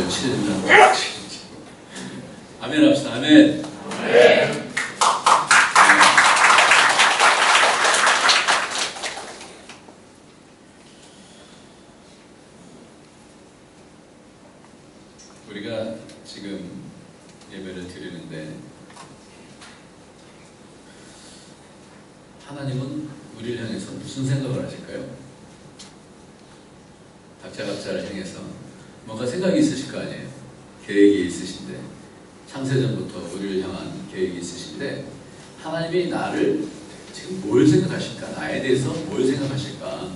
예배를 치른다. 아멘 합시다. 아멘. 우리가 지금 예배를 드리는데 하나님은 우리를 향해서 무슨 생각을 하실까요? 각자를 향해서 뭔가 생각이 있으실 거 아니에요. 계획이 있으신데, 창세전부터 우리를 향한 계획이 있으신데, 하나님이 나를 지금 뭘 생각하실까? 나에 대해서 뭘 생각하실까?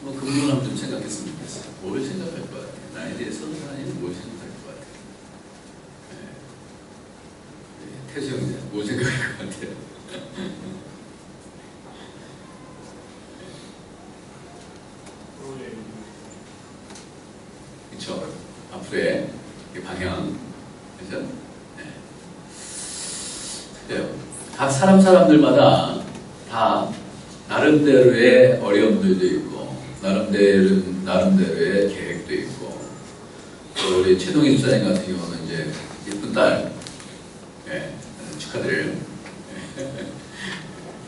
뭐 그 부분 한번 좀 생각했으면 좋겠어요. 뭘 생각할 것 같아요? 나에 대해서 하나님은 뭘 생각할 것 같아요? 네. 태수 형제, 뭘 생각할 것 같아요? 그렇죠. 앞으로의 방향, 그렇죠? 네. 그래요. 각 사람들마다 다 나름대로의 어려움들도 있고, 나름대로의 계획도 있고, 또 우리 최동희 집사님 같은 경우는 이제 예쁜 딸, 네, 축하드려요.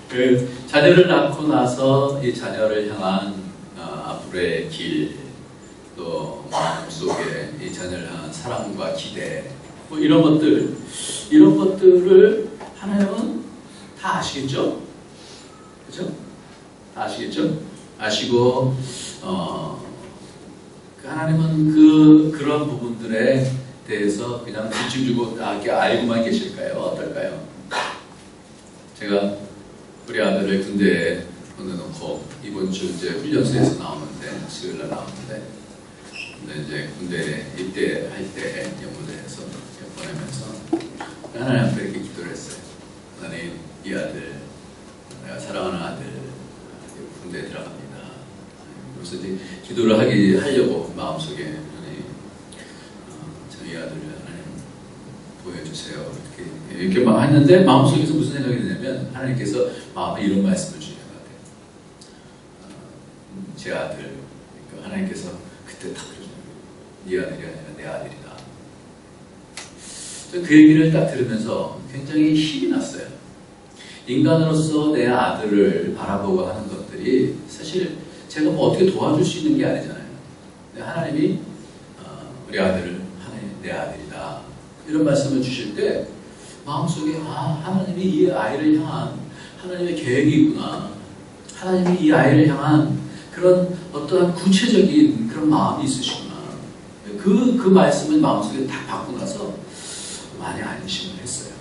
그 자녀를 낳고 나서 이 자녀를 향한 앞으로의 길, 또 마음속에 이 자녀를 향한 사랑과 기대, 뭐 이런 것들을 하나님은 다 아시겠죠? 그렇죠? 다 아시겠죠? 아시고 하나님은 그런 부분들에 대해서 그냥 뒷줄 주고 이렇게 알고만 계실까요? 어떨까요? 제가 우리 아들을 군대에 보내놓고 이번 주 이제 훈련소에서 나오는데, 수요일날 나오는데, 근데 이제 군대에 입대할 때 연구대에서 보내면서 하나님 앞에 이렇게 기도를 했어요. 하나님, 이 아들, 내가 사랑하는 아들 군대에 들어갑니다. 그래서 이제 기도를 하려고 마음속에 하나님, 저희 아들을 하나님 보여주세요. 이렇게 막 했는데 마음속에서 무슨 생각이 드냐면 하나님께서 마음에 이런 말씀을 주신 것 같아요. 제 아들, 그러니까 하나님께서 그때 딱 그러죠. 네 아들이 아니라 내 아들이다. 그 얘기를 딱 들으면서 굉장히 힘이 났어요. 인간으로서 내 아들을 바라보고 하는 것들이 사실 제가 뭐 어떻게 도와줄 수 있는 게 아니잖아요. 하나님이 우리 아들을 하나님 내 아들이다. 이런 말씀을 주실 때 마음속에 하나님이 이 아이를 향한 하나님의 계획이 있구나. 하나님이 이 아이를 향한 그런 어떠한 구체적인 그런 마음이 있으시구나. 그 말씀을 마음속에 딱 받고 나서 많이 안심을 했어요.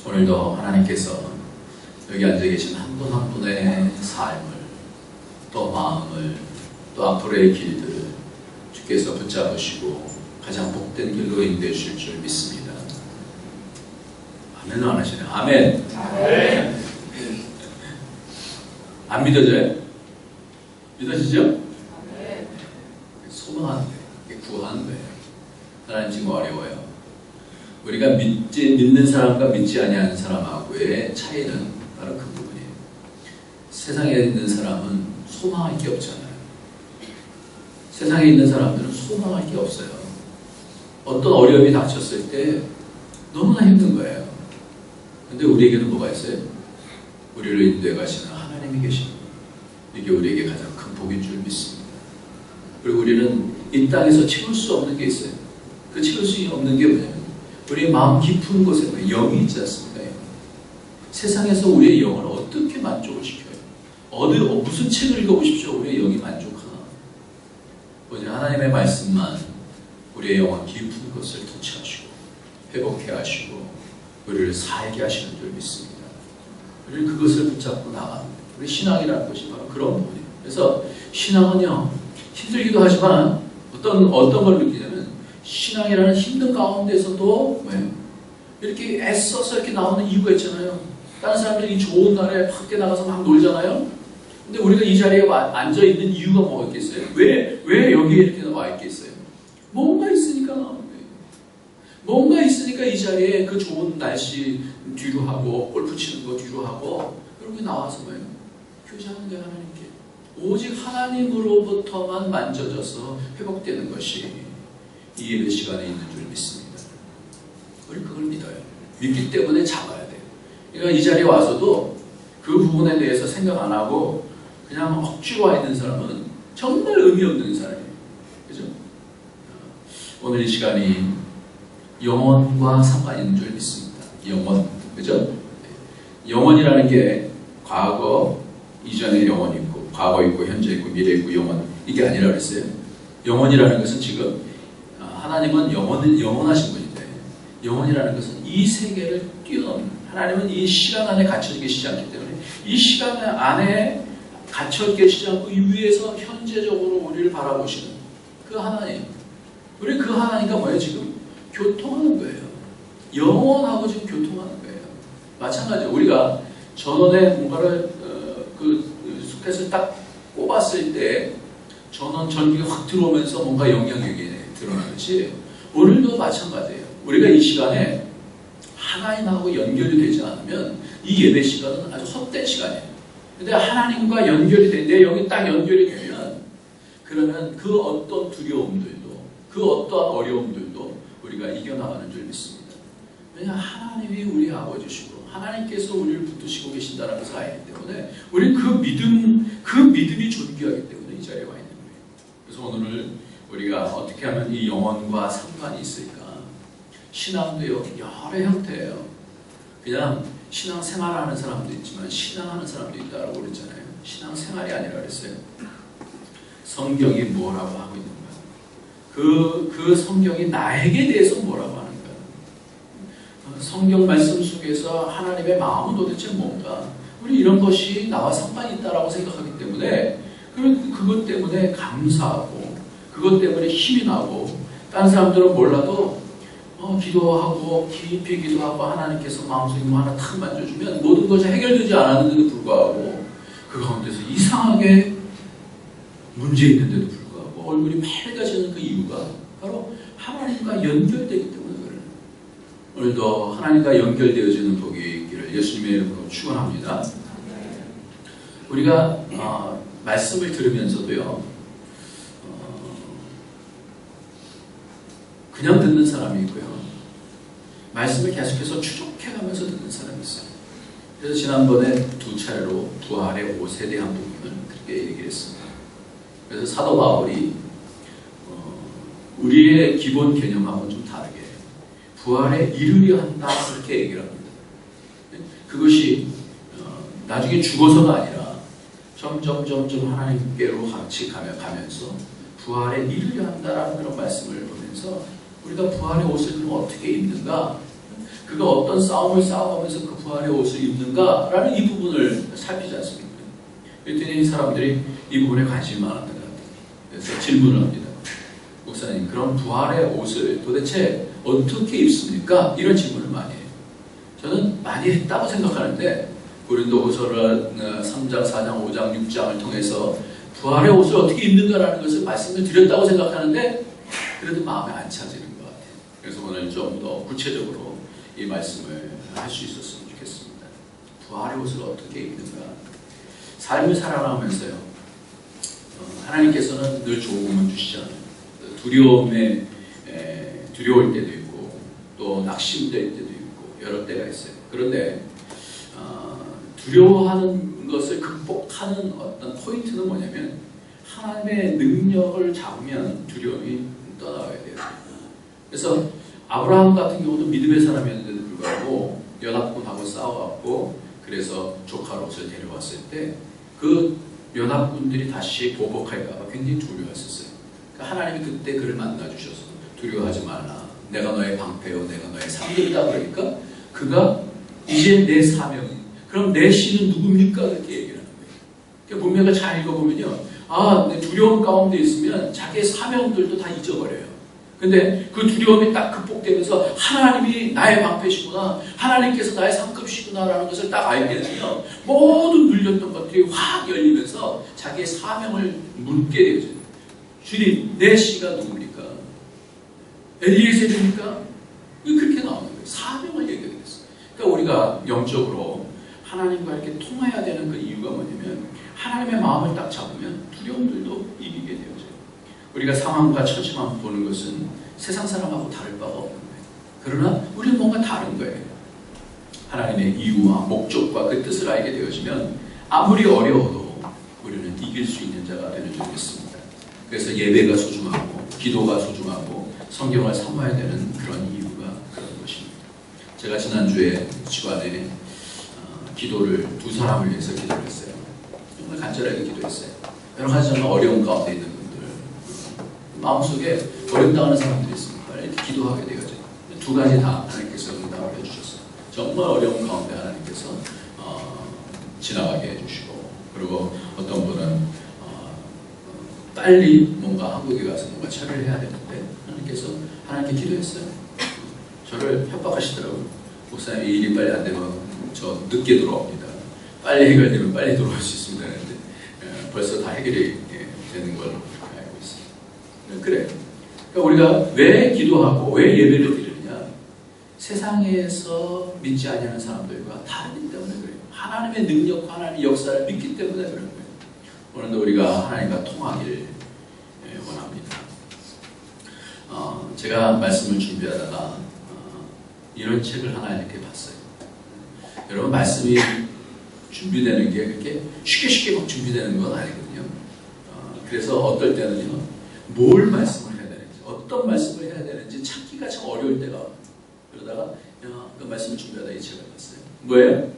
오늘도 하나님께서 여기 앉아 계신 한 분 한 분의 삶을, 또 마음을, 또 앞으로의 길들을 주께서 붙잡으시고 가장 복된 길로 인도해 주실 줄 믿습니다. 아멘은 안 하시네요. 아멘. 아멘. 안 믿어져요? 믿어지죠? 아멘. 소망하는 거예요. 구하는 거예요. 하나님 지금 어려워요. 우리가 믿는 사람과 믿지 아니하는 사람하고의 차이는 바로 그 부분이에요. 세상에 있는 사람은 소망할 게 없잖아요. 세상에 있는 사람들은 소망할 게 없어요. 어떤 어려움이 닥쳤을 때 너무나 힘든 거예요. 근데 우리에게는 뭐가 있어요? 우리를 인도해 가시는 하나님이 계십니다. 이게 우리에게 가장 큰 복인 줄 믿습니다. 그리고 우리는 이 땅에서 채울 수 없는 게 있어요. 그 채울 수 없는 게 뭐냐면 우리의 마음 깊은 곳에 영이 있지 않습니까? 세상에서 우리의 영을 어떻게 만족을 시켜요? 무슨 책을 읽어보십시오. 우리의 영이 만족하나? 오직 하나님의 말씀만 우리의 영혼 깊은 것을 터치하시고 회복해 하시고 우리를 살게 하시는 줄 믿습니다. 우리는 그것을 붙잡고 나가는 우리 신앙이라는 것이 바로 그런 부분이에요. 그래서 신앙은요 힘들기도 하지만 어떤 걸 느끼냐면 신앙이라는 힘든 가운데서도 이렇게 애써서 이렇게 나오는 이유가 있잖아요. 다른 사람들이 좋은 날에 밖에 나가서 막 놀잖아요. 근데 우리가 이 자리에 앉아 있는 이유가 뭐가 있겠어요? 왜 여기에 이렇게 와 있겠어요? 뭔가 있으니까 나오는 거예요. 뭔가 있으니까 이 자리에 그 좋은 날씨 뒤로 하고 골프 치는 거 뒤로 하고 그리고 나와서 교제하는 거예요. 하나님께 오직 하나님으로부터만 만져져서 회복되는 것이 이 예배 시간에 있는 줄 믿습니다. 우리 그걸 믿어요. 믿기 때문에 잡아야 돼요. 그러니까 이 자리에 와서도 그 부분에 대해서 생각 안 하고 그냥 억지로 와 있는 사람은 정말 의미 없는 사람이에요. 그죠? 오늘 이 시간이 영혼과 상관이 있는 줄 믿습니다. 영혼. 그죠? 영혼이라는 게 과거, 이전에 영혼이 있고, 과거 있고, 현재 있고, 미래 있고, 영혼. 이게 아니라 그랬어요. 영혼이라는 것은 지금, 하나님은 영원하신 분인데, 영혼이라는 것은 이 세계를 뛰어넘는, 하나님은 이 시간 안에 갇혀 계시지 않기 때문에, 이 시간 안에 갇혀 계시지 않고, 이 위에서 현재적으로 우리를 바라보시는 그 하나님. 우리 그 하나님과 뭐예요? 지금 교통하는 거예요. 영혼하고 지금 교통하는 거예요. 마찬가지로 우리가 전원에 뭔가를 소켓을 딱 꼽았을 때 전원 전기가 확 들어오면서 뭔가 영향력이 드러나듯이 오늘도 마찬가지예요. 우리가 이 시간에 하나님하고 연결이 되지 않으면 이 예배 시간은 아주 헛된 시간이에요. 근데 하나님과 연결이 되는데 여기 딱 연결이 되면 그러면 그 어떤 두려움들도 그 어떠한 어려움들도 우리가 이겨나가는 줄 믿습니다. 왜냐하면 하나님이 우리 아버지시고 하나님께서 우리를 붙드시고 계신다는 것을 알기 때문에 우리는 그 믿음이 존귀하기 때문에 이 자리에 와 있는 거예요. 그래서 오늘 우리가 어떻게 하면 이 영혼과 상관이 있을까? 신앙도요 여러 형태예요. 그냥 신앙생활하는 사람도 있지만 신앙하는 사람도 있다고 그랬잖아요. 신앙생활이 아니라 그랬어요. 성경이 뭐라고 하고 있는 거야. 그 성경이 나에게 대해서 뭐라고 하는 거야. 성경 말씀 속에서 하나님의 마음은 도대체 뭔가. 우리 이런 것이 나와 상관이 있다라고 생각하기 때문에 그것 때문에 감사하고 그것 때문에 힘이 나고 다른 사람들은 몰라도 기도하고 깊이 기도하고 하나님께서 마음속에 뭐 하나 탁 만져주면 모든 것이 해결되지 않았는데도 불구하고 그 가운데서 이상하게 문제 있는데도 불구하고 얼굴이 맑아지는 그 이유가 바로 하나님과 연결되기 때문에 그래요. 오늘도 하나님과 연결되어지는 복이 있기를 예수님의 이름으로 축원합니다. 우리가 말씀을 들으면서도요 그냥 듣는 사람이 있고요. 말씀을 계속해서 추적해가면서 듣는 사람이 있어요. 그래서 지난번에 2차례로 부활의 5세 대한 부분을 그렇게 얘기를 했습니다. 그래서 사도 바울이 우리의 기본 개념하고는 좀 다르게 부활에 이르려 한다 그렇게 얘기를 합니다. 그것이 나중에 죽어서가 아니라 점점 하나님께로 같이 가면서 부활에 이르려 한다라는 그런 말씀을 보면서 우리가 부활의 옷을 그럼 어떻게 입는가? 그가 어떤 싸움을 싸워가면서 그 부활의 옷을 입는가라는 이 부분을 살피지 않습니까? 그랬더니 사람들이 이 부분에 관심이 많았던 것 같아요. 그래서 질문을 합니다. 목사님, 그럼 부활의 옷을 도대체 어떻게 입습니까? 이런 질문을 많이 해요. 저는 많이 했다고 생각하는데 고린도후서 3장, 4장, 5장, 6장을 통해서 부활의 옷을 어떻게 입는가라는 것을 말씀을 드렸다고 생각하는데 그래도 마음에 안 차지는 것 같아요. 그래서 오늘 좀 더 구체적으로 이 말씀을 할 수 있었으면 좋겠습니다. 부활의 옷을 어떻게 입는가? 삶을 살아가면서요. 하나님께서는 늘 좋음을 주시지 않아요. 두려울 때도 있고 또 낙심될 때도 있고 여러 때가 있어요. 그런데 두려워하는 것을 극복하는 어떤 포인트는 뭐냐면 하나님의 능력을 잡으면 두려움이 떠나가야 돼요. 그래서 아브라함 같은 경우도 믿음의 사람이었는데도 불구하고 연합군하고 싸워갖고 그래서 조카 롯을 데려왔을 때 그 연합군들이 다시 보복할까봐 굉장히 두려워했었어요. 그러니까 하나님이 그때 그를 만나주셔서 두려워하지 말라. 내가 너의 방패요, 내가 너의 상급이다 그러니까 그가 이제 내 사명, 그럼 내 신은 누굽니까? 그렇게 얘기를 하는 거예요. 그러니까 문맥을 잘 읽어보면요. 내 두려움 가운데 있으면 자기의 사명들도 다 잊어버려요. 근데 그 두려움이 딱 극복되면서 하나님이 나의 방패시구나, 하나님께서 나의 상급이시구나라는 것을 딱 알게 되면 모든 눌렸던 것들이 확 열리면서 자기의 사명을 묻게 되죠. 주님, 내 씨가 누굽니까? 엘리에셀입니까? 그렇게 나오는 거예요. 사명을 얘기하게 됐어요. 그러니까 우리가 영적으로 하나님과 이렇게 통해야 되는 그 이유가 뭐냐면 하나님의 마음을 딱 잡으면 두려움들도 이기게 되어져요. 우리가 상황과 처지만 보는 것은 세상 사람하고 다를 바가 없는 거예요. 그러나 우리는 뭔가 다른 거예요. 하나님의 이유와 목적과 그 뜻을 알게 되어지면 아무리 어려워도 우리는 이길 수 있는 자가 되는 줄 믿습니다. 그래서 예배가 소중하고 기도가 소중하고 성경을 사모해야 되는 그런 이유가 그런 것입니다. 제가 지난주에 주간에 기도를 두 사람을 위해서 기도를 했어요. 정말 간절하게 기도했어요. 여러 가지 정말 어려운 가운데 있는 분들, 마음속에 어려움당하는 사람들이 있습니다. 이렇게 기도하게 되어져요. 두 가지 다 하나님께서 응답을 해주셨어요. 정말 어려운 가운데 하나님께서 지나가게 해주시고, 그리고 어떤 분은 빨리 뭔가 한국에 가서 뭔가 처리를 해야 되는데 하나님께 기도했어요. 저를 협박하시더라고요. 목사님, 이 일이 빨리 안 되면 저 늦게 돌아옵니다. 빨리 해결되면 빨리 돌아올 수 있습니다. 그런데 벌써 다 해결이 되는 걸로 알고 있습니다. 그래요. 그러니까 우리가 왜 기도하고 왜 예배를 드리느냐? 세상에서 믿지 아니하는 사람들과 다르기 때문에 그래요. 하나님의 능력과 하나님의 역사를 믿기 때문에 그런 거예요. 오늘도 우리가 하나님과 통하기를 원합니다. 제가 말씀을 준비하다가 이런 책을 하나 이렇게 봤어요. 여러분, 말씀이 준비되는 게 그렇게 쉽게 막 준비되는 건 아니거든요. 그래서 어떨 때는요, 뭘 말씀을 해야 되는지, 어떤 말씀을 해야 되는지 찾기가 참 어려울 때가 와요. 그러다가 그 말씀을 준비하다 이 책을 봤어요. 뭐예요?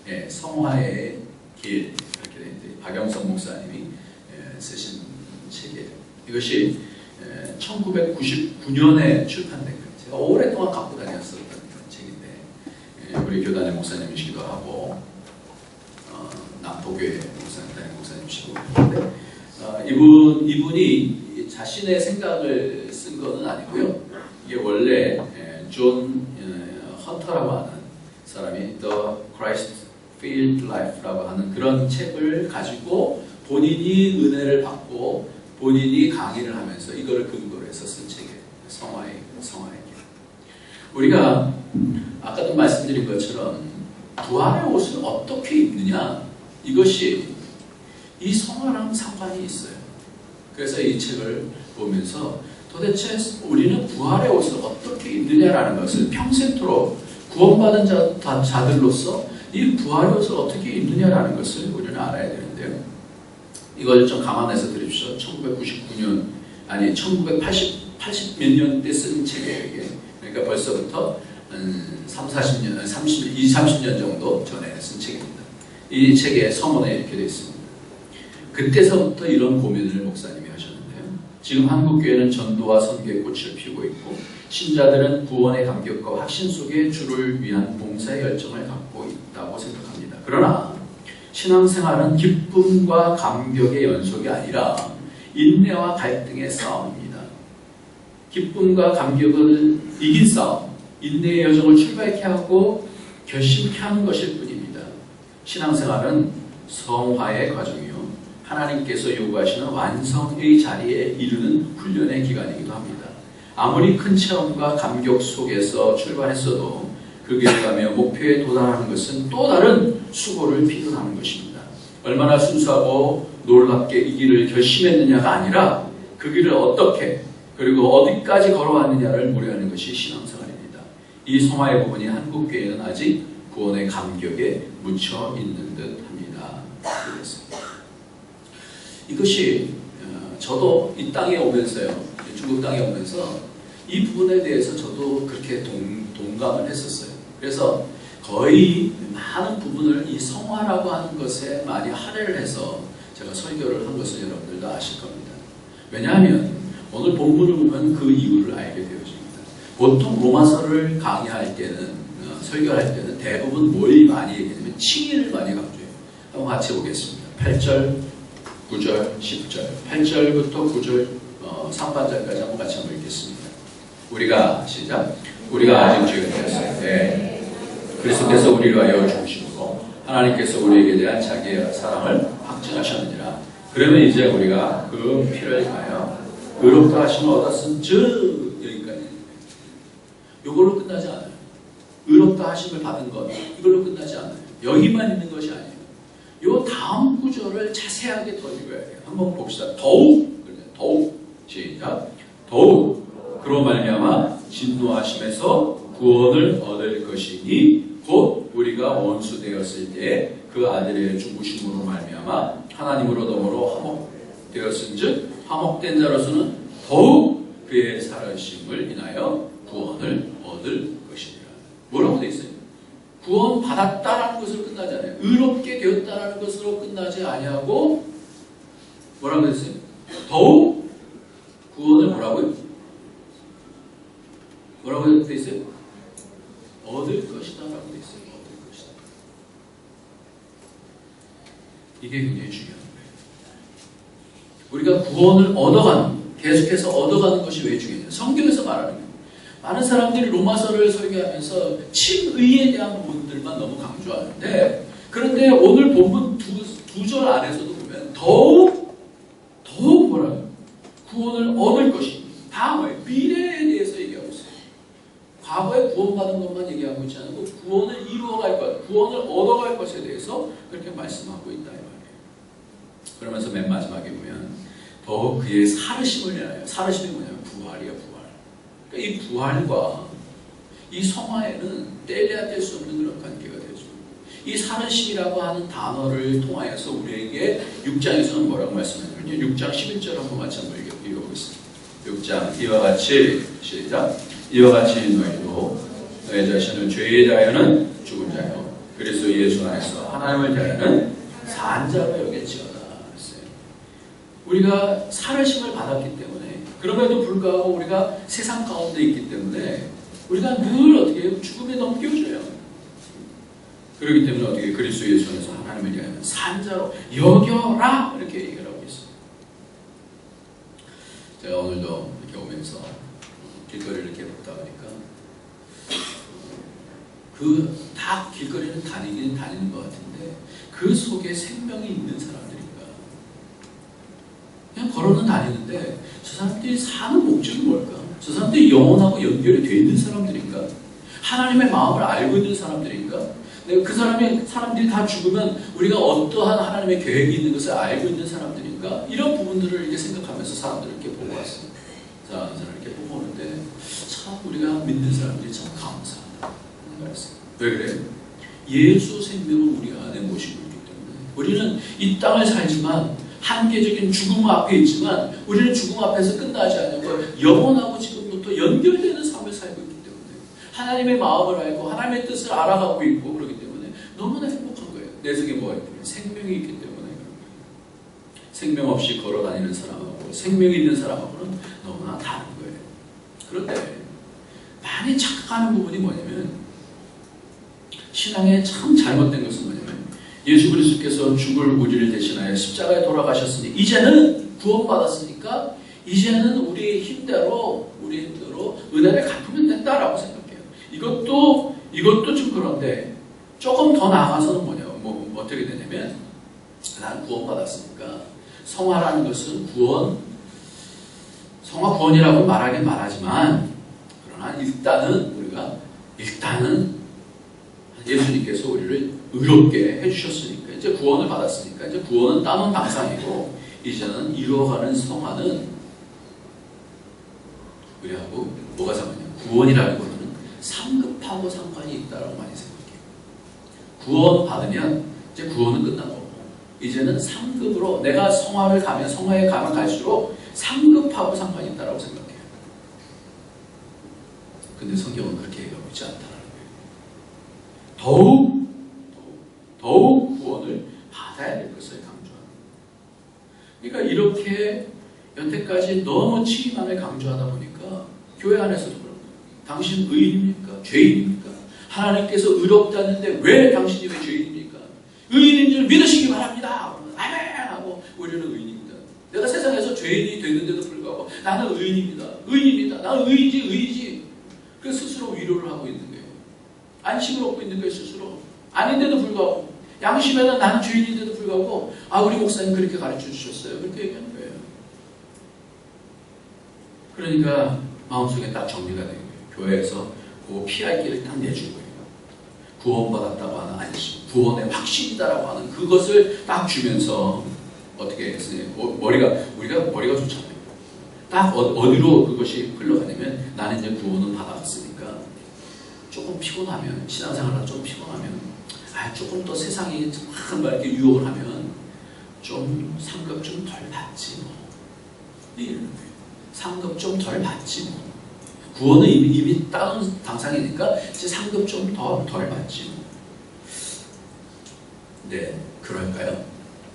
네, 성화의 길, 이렇게 돼 있는데 박영성 목사님이 쓰신 책이에요. 이것이 1999년에 출판된 거예요. 제가 오랫동안 갖고 다녔었던 책인데, 우리 교단의 목사님이시기도 하고 남포교회 목사님이시고, 이분이 자신의 생각을 쓴 거는 아니고요. 이게 원래 존 헌터라고 하는 사람이 The Christ Filled Life라고 하는 그런 책을 가지고 본인이 은혜를 받고 본인이 강의를 하면서 이거를 근거로 해서 쓴 책이에요. 성화의 길. 우리가 아까도 말씀드린 것처럼 부활의 옷을 어떻게 입느냐, 이것이 이 성화랑 상관이 있어요. 그래서 이 책을 보면서 도대체 우리는 부활의 옷을 어떻게 입느냐라는 것을 평생토록 구원받은 자들로서 이 부활의 옷을 어떻게 입느냐라는 것을 우리는 알아야 되는데요. 이걸 좀 감안해서 들으십시오. 1999년, 아니 1980 몇 년 때 쓴 책이에요, 이게. 그러니까 벌써부터 30년 정도 전에 쓴 책입니다. 이 책의 서문에 이렇게 되어 있습니다. 그때서부터 이런 고민을 목사님이 하셨는데요. 지금 한국교회는 전도와 선교의 꽃을 피우고 있고, 신자들은 구원의 감격과 확신 속에 주를 위한 봉사의 열정을 갖고 있다고 생각합니다. 그러나 신앙생활은 기쁨과 감격의 연속이 아니라 인내와 갈등의 싸움입니다. 기쁨과 감격을 이긴 싸움, 인내의 여정을 출발케 하고 결심케 하는 것일 뿐입니다. 신앙생활은 성화의 과정이요, 하나님께서 요구하시는 완성의 자리에 이르는 훈련의 기간이기도 합니다. 아무리 큰 체험과 감격 속에서 출발했어도 그 길을 가며 목표에 도달하는 것은 또 다른 수고를 필요하는 것입니다. 얼마나 순수하고 놀랍게 이 길을 결심했느냐가 아니라 그 길을 어떻게 그리고 어디까지 걸어왔느냐를 무료하는 것이 신앙생활입니다. 이 성화의 부분이 한국교회는 아직 구원의 감격에 묻혀 있는 듯 합니다. 이것이 저도 이 땅에 오면서요, 중국 땅에 오면서 이 부분에 대해서 저도 그렇게 동감을 했었어요. 그래서 거의 많은 부분을 이 성화라고 하는 것에 많이 할애를 해서 제가 설교를 한 것을 여러분들도 아실 겁니다. 왜냐하면 오늘 본문을 보면 그 이유를 알게 되어집니다. 보통 로마서를 강의할 때는, 설교할 때는 대부분 뭘 많이 얘기하냐면 칭의를 많이 강조해요. 한번 같이 보겠습니다. 8절, 9절, 10절, 8절부터 9절 상반절까지 한번 같이 한번 읽겠습니다. 우리가 시작. 우리가 아직 죄가 되었을 때 그리스도께서 우리를 위하여 죽으시고 하나님께서 우리에게 대한 자기의 사랑을 확증하셨느니라. 그러면 이제 우리가 그 피를 인하여 의롭다 하심을 얻었은 즉, 여기까지. 이걸로 끝나지 않아요. 의롭다 하심을 받은 것, 이걸로 끝나지 않아요. 여기만 있는 것이 아니에요. 이 다음 구절을 자세하게 더 읽어야 돼요. 한번 봅시다. 더욱 더욱 시작 더욱 그로 말미암아 진노하심에서 구원을 얻을 것이니 곧 우리가 원수 되었을 때 그 아들의 죽으심으로 말미암아 하나님으로 더불어 화목되었은즉 화목된 자로서는 더욱 그의 살아심을 인하여 구원을 얻을 것이니라. 뭐라고 되어 있어요? 구원 받았다라는 것으로 끝나지 않아요. 의롭게 되었다라는 것으로 끝나지 아니하고 뭐라고 되어 있어요? 더욱 구원을 뭐라고요? 뭐라고 되어 있어요? 얻을 것이다 라고 되어 있어요. 얻을 것이다. 이게 굉장히 중요한 거예요. 우리가 구원을 얻어가는, 계속해서 얻어가는 것이 왜 중요해요? 성경에서 말하는 거예요. 많은 사람들이 로마서를 설교하면서 칭의에 대한 부분들만 너무 강조하는데, 그런데 오늘 본문 두 절 안에서도 보면 더욱 뭐라고요? 구원을 얻을 것이 다 뭐예요? 미래에 대해서 얘기하고 있어요. 과거에 구원받은 것만 얘기하고 있지 않고 구원을 이루어갈 것, 구원을 얻어갈 것에 대해서 그렇게 말씀하고 있다 이 말이에요. 그러면서 맨 마지막에 보면 더욱 그의 살으심을 인하여, 살으심이 뭐냐면 부활이야, 부활. 그러니까 이 부활과 이 성화에는 뗄래야 뗄 수 없는 그런 관계가 되죠. 이 살으심이라고 하는 단어를 통하여서 우리에게 6장에서는 뭐라고 말씀하냐면요. 6장 11절 한번 같이 한번 읽어보겠습니다. 6장 이와 같이 시작. 이와 같이 너희도 너희 자신을 죄에 대하여는 죽은 자요 그리스도 예수 안에서 하나님을 대하여는 산 자로 여겼지어다. 우리가 살으심을 받았기 때문에, 그럼에도 불구하고 우리가 세상 가운데 있기 때문에 우리가 늘 어떻게 해요? 죽음에 넘겨줘요. 그렇기 때문에 어떻게 그리스도 예수 안에서 하나님을 대하여는 산 자로 여겨라 이렇게 얘기를 하고 있어요. 제가 오늘도 이렇게 오면서 길거리를 이렇게 걷다 보니까 다 길거리를 다니긴 다니는 것 같은데 그 속에 생명이 있는 사람들인가? 그냥 걸어는 다니는데 저 사람들이 사는 목적이 뭘까? 저 사람들이 영혼하고 연결이 되어 있는 사람들인가? 하나님의 마음을 알고 있는 사람들인가? 그 사람들이 다 죽으면 우리가 어떠한 하나님의 계획이 있는 것을 알고 있는 사람들인가? 이런 부분들을 이렇게 생각하면서 사람들을 이렇게 보고 왔습니다. 사람을 이렇게 보고 오는데 참 우리가 믿는 사람들이 참 감사하다. 왜 그래요? 예수 생명을 우리 안에 모시고 있기 때문에 우리는 이 땅을 살지만 한계적인 죽음 앞에 있지만 우리는 죽음 앞에서 끝나지 않고 영원하고 지금부터 연결되는 삶을 살고 있기 때문에 하나님의 마음을 알고 하나님의 뜻을 알아가고 있고 그렇기 때문에 너무나 행복한 거예요. 내 속에 뭐가 있고 생명이 있기 때문에 그런 거예요. 생명 없이 걸어다니는 사람하고 생명이 있는 사람하고는 너무나 다른 거예요. 그런데 많이 착각하는 부분이 뭐냐면 신앙에 참 잘못된 것은 뭐냐면 예수 그리스도께서 죽을 우리를 대신하여 십자가에 돌아가셨으니 이제는 구원받았으니까 이제는 우리의 힘대로 은혜를 갚으면 된다라고 생각해요. 이것도 좀 그런데 조금 더 나아가서는 뭐 어떻게 되냐면 난 구원받았으니까 성화라는 것은 성화 구원이라고 말하긴 말하지만 그러나 일단은 예수님께서 우리를 의롭게 해주셨으니까 이제 구원을 받았으니까 이제 구원은 남은 당상이고 이제는 이루어가는 성화는 우리하고 뭐가 상관이냐? 구원이라는 것은 상급하고 상관이 있다라고 많이 생각해요. 구원 받으면 이제 구원은 끝난 거고 이제는 상급으로 내가 성화에 가면 갈수록 상급하고 상관이 있다라고 생각해요. 근데 성경은 그렇게 얘기하고 있지 않다라는 거예요. 더욱 구원을 받아야 될 것을 강조합니다. 그러니까 이렇게 여태까지 너무 칭의만을 강조하다 보니까 교회 안에서도 그럽니다. 당신 의인입니까? 죄인입니까? 하나님께서 의롭다는데 왜 당신이 왜 죄인입니까? 의인인 줄 믿으시기 바랍니다. 아멘 하고 우리는 의인입니다. 내가 세상에서 죄인이 됐는데도 불구하고 나는 의인입니다. 나는 의이지. 그래서 스스로 위로를 하고 있는 거예요. 안심을 얻고 있는 거예요. 스스로. 아닌데도 불구하고 양심에는 나는 죄인인데도 불구하고 우리 목사님 그렇게 가르쳐 주셨어요. 그렇게 얘기하는 거예요. 그러니까 마음속에 딱 정리가 되는 거예요. 교회에서 그 피할 길을 딱 내준 거예요. 구원받았다고 하는 안심, 구원의 확신이다라고 하는 그것을 딱 주면서 어떻게 했어요? 우리가 머리가 좋잖아요. 딱 어디로 그것이 흘러가냐면 나는 이제 구원은 받아갔으니까 조금 피곤하면 신앙생활하다 조금 피곤하면 조금 더 세상이 막 이렇게 유혹을 하면 좀 상급 좀 덜 받지 뭐. 이런 거예요. 상급 좀 덜 받지 뭐. 구원은 이미 다운 당상이니까 이제 상급 좀 더 덜 받지 뭐. 네, 그럴까요?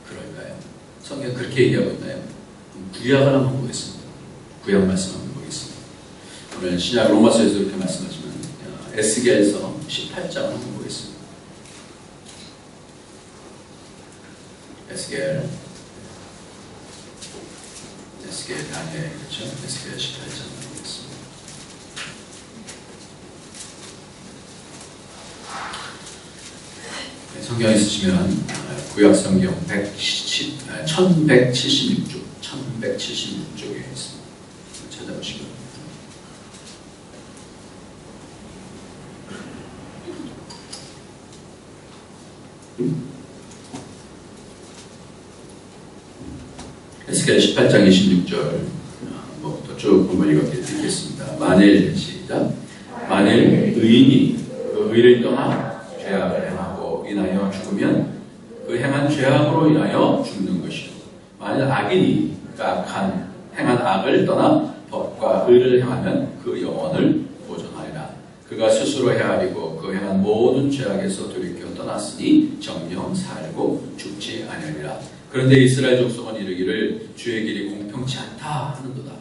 그럴까요? 성경 그렇게 얘기하고 있나요? 구약을 한번 보겠습니다. 구약 말씀 한번 보겠습니다. 오늘 신약 로마서에서 이렇게 말씀하지만 에스겔서 18장을 한번 보겠습니다. 에스겔 다니엘, 그렇죠? 에스겔 18장 보겠습니다. 네, 성경 있으시면 구약 성경 1176쪽 1176쪽에 있습니다. 찾아보시고 에스겔 18장 26절 뭐부터 쭉 한번 읽겠습니다. 만일 시작. 만일 의인이 그 의를 떠나 죄악을 행하고 인하여 죽으면 그 행한 죄악으로 인하여 죽는 것이요. 만일 악인이 악한 행한 악을 떠나 법과 의를 행하면 그 영혼을 보존하리라. 그가 스스로 헤아리고 그 행한 모든 죄악에서 돌이켜 떠났으니 정령 살고 죽지 아니하리라. 그런데 이스라엘 족속은 이르기를 주의 길이 공평치 않다 하는도다.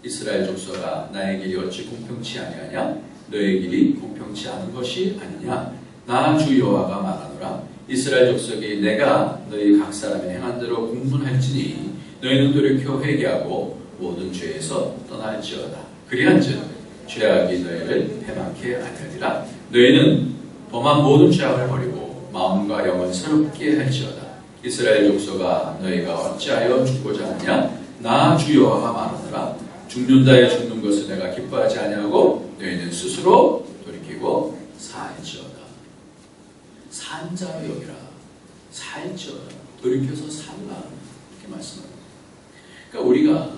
이스라엘 족속아 나의 길이 어찌 공평치 아니하냐? 너의 길이 공평치 않은 것이 아니냐? 나 주 여호와가 말하노라. 이스라엘 족속이 내가 너희 각 사람이 행한 대로 공분할지니 너희는 돌이켜 회개하고 모든 죄에서 떠날지어다. 그리한즉 죄악이 너희를 패망케 아니하리라. 너희는 범한 모든 죄악을 버리고 마음과 영을 새롭게 할지어다. 이스라엘 족속아 너희가 어찌하여 죽고자 하느냐? 나 주 여호와가 말하노라. 죽는 자의 죽는 것을 내가 기뻐하지 아니하고 너희는 스스로 돌이키고 살지어다. 산 자로 여기라. 살지어다. 돌이켜서 살라. 이렇게 말씀합니다. 그러니까 우리가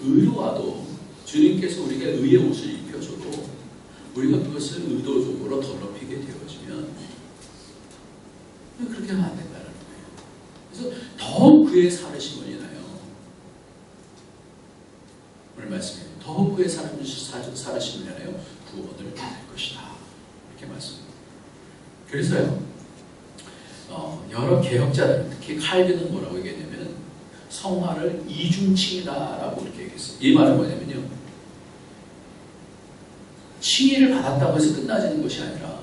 의로와도 주님께서 우리가 의의 옷을 입혀줘도 우리가 그것을 의도적으로 더럽히게 되어지면 그렇게 하면 안 된다는 거예요. 그래서 더욱 그의 살으심을 인하여 오늘 말씀에 더욱 그의 살으심을 인하여 구원을 받을 것이다. 이렇게 말씀합니다. 그래서요. 여러 개혁자들, 특히 칼빈은 뭐라고 얘기했냐면 성화를 이중칭의다라고 이렇게 얘기했어요. 이 말은 뭐냐면요. 칭의를 받았다고 해서 끝나지는 것이 아니라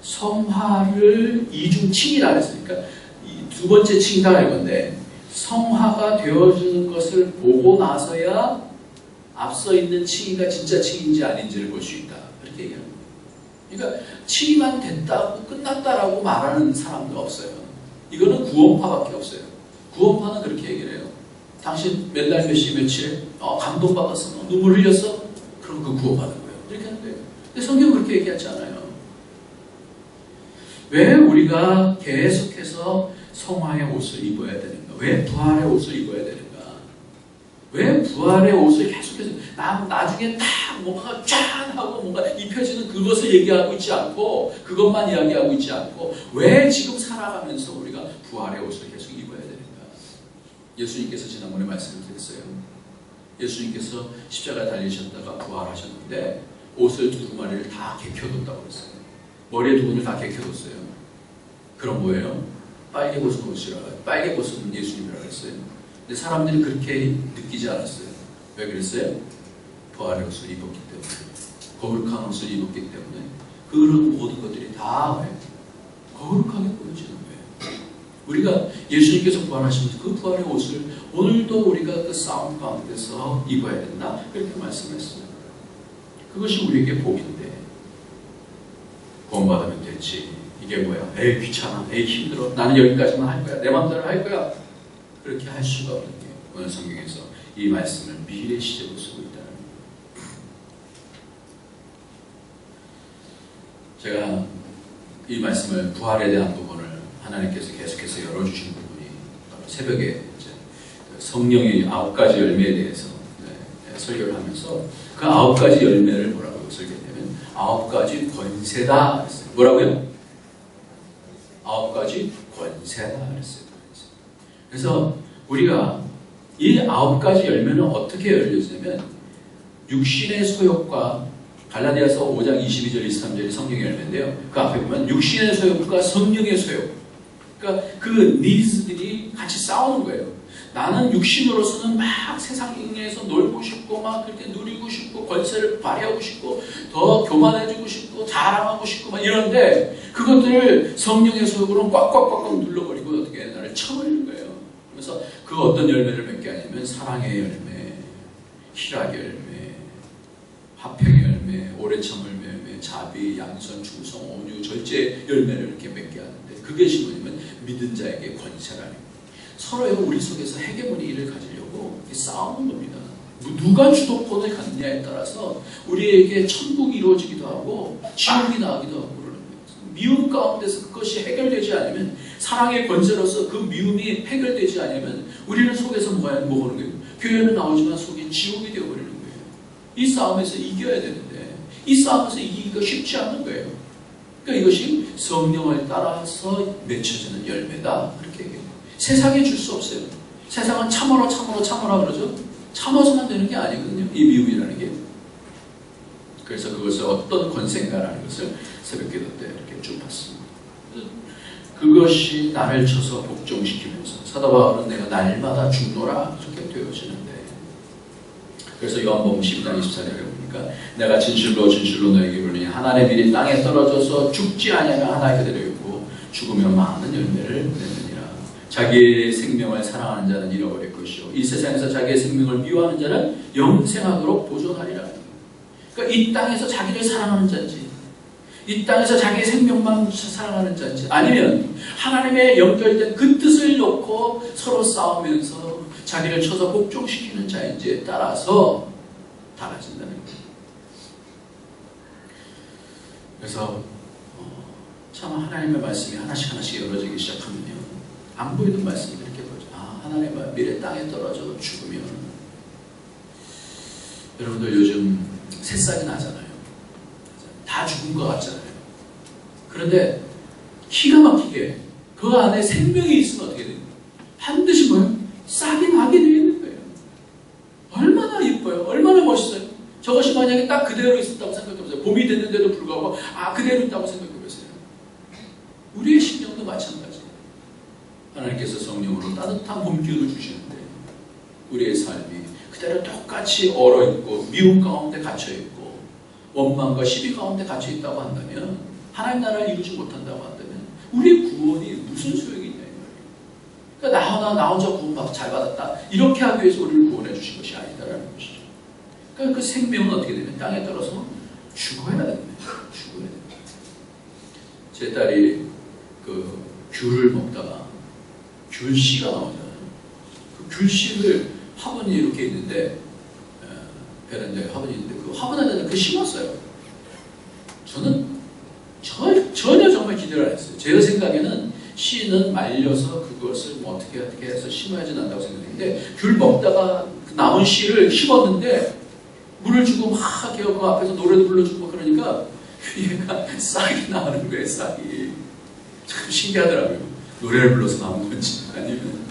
성화를 이중칭의라 했으니까 두 번째 칭의다 이건데 성화가 되어주는 것을 보고 나서야 앞서 있는 칭의가 진짜 칭의인지 아닌지를 볼 수 있다. 이렇게 얘기하는 거예요. 그러니까 칭의만 됐다고 끝났다라고 말하는 사람도 없어요. 이거는 구원파밖에 없어요. 구원파는 그렇게 얘기를 해요. 당신 몇 날, 몇 시, 며칠에 감동받았어? 눈물 흘렸어? 그럼 그 구원받은 거예요. 이렇게 하는 거예요. 근데 성경은 그렇게 얘기하지 않아요. 왜 우리가 계속해서 성화의 옷을 입어야 되는가? 왜 부활의 옷을 입어야 되는가? 왜 부활의 옷을 계속해서 나중에 딱 뭔가 짠 하고 뭔가 입혀지는 그것을 얘기하고 있지 않고 그것만 이야기하고 있지 않고 왜 지금 살아가면서 우리가 부활의 옷을 계속 입어야 되는가? 예수님께서 지난번에 말씀드렸어요. 예수님께서 십자가에 달리셨다가 부활하셨는데 옷을 두루마리를 다 개켜뒀다고 했어요. 머리에 두근을 다 개켜뒀어요. 그럼 뭐예요? 빨개 벗은 옷이라. 빨개 벗은 예수님이라고 했어요. 근데 사람들이 그렇게 느끼지 않았어요. 왜 그랬어요? 부활의 옷을 입었기 때문에. 거룩한 옷을 입었기 때문에. 그런 모든 것들이 다 거룩하게 보여지는 거예요. 우리가 예수님께서 부활하시면서 그 부활의 옷을 오늘도 우리가 그 싸움 가운데서 입어야 된다. 그렇게 말씀했어요. 그것이 우리에게 복인데 구원받으면 됐지. 이게 뭐야? 에이 귀찮아. 에이 힘들어. 나는 여기까지만 할 거야. 내 마음대로 할 거야. 그렇게 할 수가 없는 게 오늘 성경에서 이 말씀을 미래 시제로 쓰고 있다는 거예요. 제가 이 말씀을 부활에 대한 부분을 하나님께서 계속해서 열어주신 부분이 새벽에 이제 성령의 9가지 열매에 대해서 설교를 하면서 그 9가지 열매를 뭐라고 설교했냐면 9가지 권세다 그랬어요. 뭐라고요? 9가지 권세다 그랬어요. 그래서 우리가 이 9가지 열매는 어떻게 열려지냐면 육신의 소욕과 갈라디아서 5장 22절 23절이 성령의 열매인데요. 그 앞에 보면 육신의 소욕과 성령의 소욕, 그러니까 그 니즈들이 같이 싸우는 거예요. 나는 육신으로서는 막 세상에서 놀고 싶고 막 그렇게 누리고 싶고 권세를 발휘하고 싶고 더 교만해지고 싶고 자랑하고 싶고 막 이런데 그것들을 성령의 소욕으로 꽉꽉꽉꽉 눌러버리고 어떻게 나를 쳐버리는 거예요. 그래서 그 어떤 열매를 맺게 하냐면 사랑의 열매, 희락의 열매, 화평의 열매, 오래 참을 열매, 자비, 양선, 충성, 온유, 절제 열매를 이렇게 맺게 하는데 그게 뭐냐면 믿은 자에게 권세라는 거예요. 서로의 우리 속에서 헤게모니를 가지려고 싸우는 겁니다. 누가 주도권을 갖느냐에 따라서 우리에게 천국이 이루어지기도 하고 지옥이 나기도 하고 그러는 거예요. 미움 가운데서 그것이 해결되지 않으면 사랑의 권세로서 그 미움이 해결되지 않으면 우리는 속에서 뭐 하는 거예요? 교회는 나오지만 속에 지옥이 되어버리는 거예요. 이 싸움에서 이겨야 되는데 이 싸움에서 이기기가 쉽지 않은 거예요. 그러니까 이것이 성령을 따라서 맺혀지는 열매다 그렇게 얘기해요. 세상에 줄 수 없어요. 세상은 참으라 그러죠. 참아서만 되는 게 아니거든요. 이 미움이라는 게. 그래서 그것을 어떤 권세인가라는 것을 새벽기도 때 이렇게 쭉 봤습니다. 그것이 나를 쳐서 복종시키면서 사도 바울은 내가 날마다 죽노라 이렇게 되어지는데 그래서 요한복음 12장 24절에 보니까 내가 진실로 너에게 이르노니 하나님의 일이 땅에 떨어져서 죽지 아니하면 하나 그대로 있고 죽으면 많은 열매를 내느니라. 자기의 생명을 사랑하는 자는 잃어버릴 것이요 이 세상에서 자기의 생명을 미워하는 자는 영생하도록 보존하리라. 그러니까 이 땅에서 자기를 사랑하는 자인지 이 땅에서 자기의 생명만 사랑하는 자인지 아니면 하나님의 연결된 그 뜻을 놓고 서로 싸우면서 자기를 쳐서 복종시키는 자인지에 따라서 달라진다는 거예요. 그래서 참 하나님의 말씀이 하나씩 열어지기 시작하면요 안 보이는 말씀이 이렇게 보죠. 하나님의 미래 땅에 떨어져 죽으면 여러분들 요즘 새싹이 나잖아요. 다 죽은 것 같잖아요. 그런데 기가 막히게 그 안에 생명이 있으면 어떻게 됩니까? 반드시 뭐예요? 싹이 나게 되어 있는 거예요. 얼마나 예뻐요. 얼마나 멋있어요. 저것이 만약에 딱 그대로 있었다고 생각해보세요. 봄이 됐는데도 불구하고 그대로 있다고 생각해보세요. 우리의 심령도 마찬가지예요. 하나님께서 성령으로 따뜻한 봄 기운을 주시는데 우리의 삶이 그대로 똑같이 얼어있고 미움 가운데 갇혀있고 원망과 시비 가운데 갇혀있다고 한다면 하나님 나라를 이루지 못한다고 한다면 우리의 구원이 무슨 소용이 있냐 이 말이에요. 그러니까 나 혼자 구원 잘 받았다 이렇게 하기 위해서 우리를 구원해 주신 것이 아니다라는 것이죠. 그러니까 그 생명은 어떻게 되면 땅에 떨어서 죽어야 됩니다. 죽어야 됩니다. 제 딸이 그 귤을 먹다가 귤씨가 나오잖아요. 그 귤씨를 화분이 이렇게 있는데 베란다에 화분이 있는데 그 화분 안에다 그 심었어요. 저는 전혀 정말 기대를 안 했어요. 제 생각에는 씨는 말려서 그것을 뭐 어떻게 해서 심어야지 난다고 생각했는데 귤 먹다가 남은 씨를 심었는데 물을 주고 막 그 앞에서 노래도 불러주고 그러니까 얘가 싹이 나오는 거예요. 싹이 참 신기하더라고요. 노래를 불러서 나온 건지 아니면